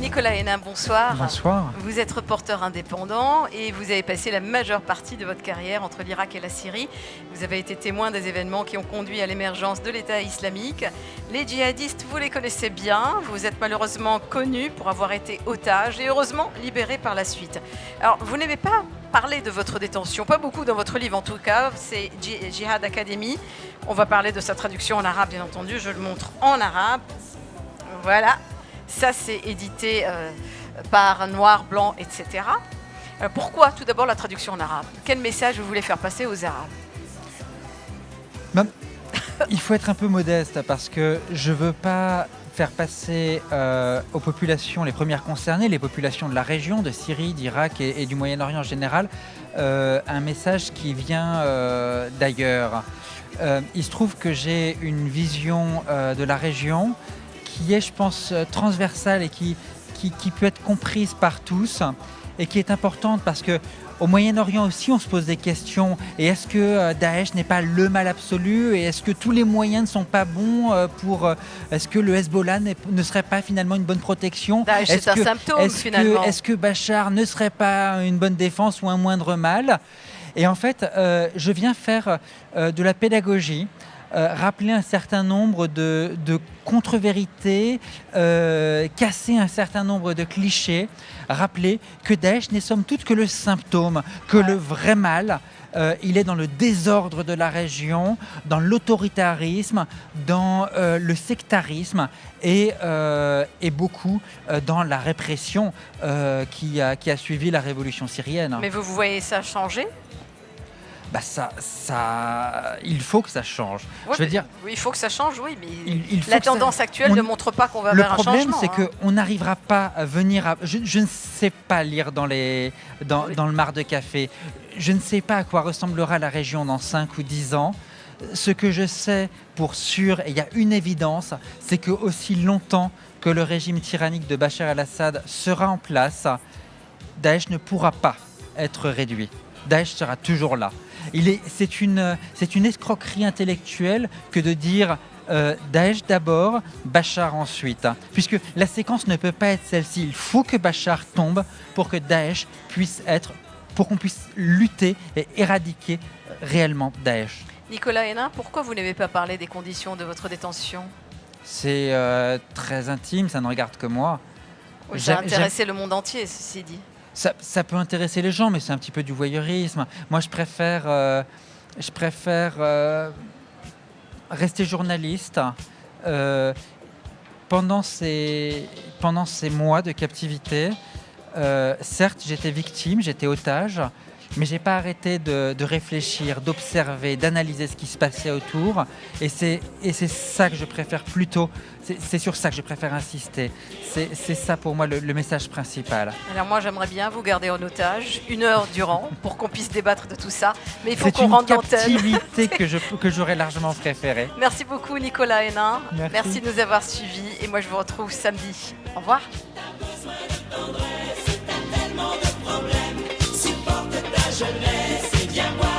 Speaker 1: Nicolas Hénin, bonsoir.
Speaker 15: Bonsoir.
Speaker 1: Vous êtes reporter indépendant et vous avez passé la majeure partie de votre carrière entre l'Irak et la Syrie. Vous avez été témoin des événements qui ont conduit à l'émergence de l'État islamique. Les djihadistes, vous les connaissez bien. Vous êtes malheureusement connu pour avoir été otage et heureusement libéré par la suite. Alors, vous n'avez pas parlé de votre détention, pas beaucoup dans votre livre en tout cas, c'est Jihad Academy. On va parler de sa traduction en arabe, bien entendu. Je le montre en arabe. Voilà. Ça, c'est édité par Noir, Blanc, etc. Pourquoi, tout d'abord, la traduction en arabe? Quel message vous voulez faire passer aux Arabes?
Speaker 15: Il faut être un peu modeste parce que je ne veux pas faire passer aux populations les premières concernées, les populations de la région, de Syrie, d'Irak et du Moyen-Orient en général, un message qui vient d'ailleurs. Il se trouve que j'ai une vision de la région qui est, je pense, transversale et qui peut être comprise par tous et qui est importante parce que au Moyen-Orient aussi, on se pose des questions. Et est-ce que Daesh n'est pas le mal absolu? Et est-ce que tous les moyens ne sont pas bons pour... Est-ce que le Hezbollah ne serait pas finalement une bonne protection?
Speaker 1: Daesh, c'est un symptôme, finalement.
Speaker 15: Est-ce que Bachar ne serait pas une bonne défense ou un moindre mal? Et en fait, je viens faire de la pédagogie, rappeler un certain nombre de contre-vérités, casser un certain nombre de clichés, rappeler que Daesh n'est somme toute que le symptôme, que le vrai mal, il est dans le désordre de la région, dans l'autoritarisme, dans le sectarisme et beaucoup dans la répression qui a suivi la révolution syrienne.
Speaker 1: Mais vous voyez ça changer?
Speaker 15: Il faut que ça change.
Speaker 1: Ouais,
Speaker 15: je veux dire,
Speaker 1: oui, il faut que ça change, oui, mais
Speaker 15: il faut
Speaker 1: la
Speaker 15: que ça-
Speaker 1: tendance actuelle ne montre pas qu'on va vers un changement.
Speaker 15: Le problème, c'est qu'on n'arrivera pas à venir à... Je ne sais pas lire dans le mar de café. Je ne sais pas à quoi ressemblera la région dans 5 ou 10 ans. Ce que je sais pour sûr, et il y a une évidence, c'est que aussi longtemps que le régime tyrannique de Bachar el-Assad sera en place, Daesh ne pourra pas être réduit. Daesh sera toujours là. C'est une escroquerie intellectuelle que de dire Daesh d'abord, Bachar ensuite. Puisque la séquence ne peut pas être celle-ci. Il faut que Bachar tombe pour que Daesh puisse être, pour qu'on puisse lutter et éradiquer réellement Daesh.
Speaker 1: Nicolas Hénin, pourquoi vous n'avez pas parlé des conditions de votre détention?
Speaker 15: C'est très intime, ça ne regarde que moi.
Speaker 1: Oui, ça a intéressé le monde entier, ceci dit.
Speaker 15: ça peut intéresser les gens, mais c'est un petit peu du voyeurisme. Moi, je préfère rester journaliste. Pendant ces mois de captivité, certes, j'étais victime, j'étais otage, mais j'ai pas arrêté de réfléchir, d'observer, d'analyser ce qui se passait autour. Et c'est ça que je préfère plutôt. C'est sur ça que je préfère insister. C'est ça pour moi le message principal.
Speaker 1: Alors moi, j'aimerais bien vous garder en otage 1 heure durant pour qu'on puisse débattre de tout ça. Mais il faut qu'on rende l'antenne.
Speaker 15: C'est une captivité que j'aurais largement préférée.
Speaker 1: Merci beaucoup Nicolas Hénin.
Speaker 15: Merci
Speaker 1: de nous avoir suivis. Et moi, je vous retrouve samedi. Au revoir.
Speaker 3: Jeunesse, et viens voir.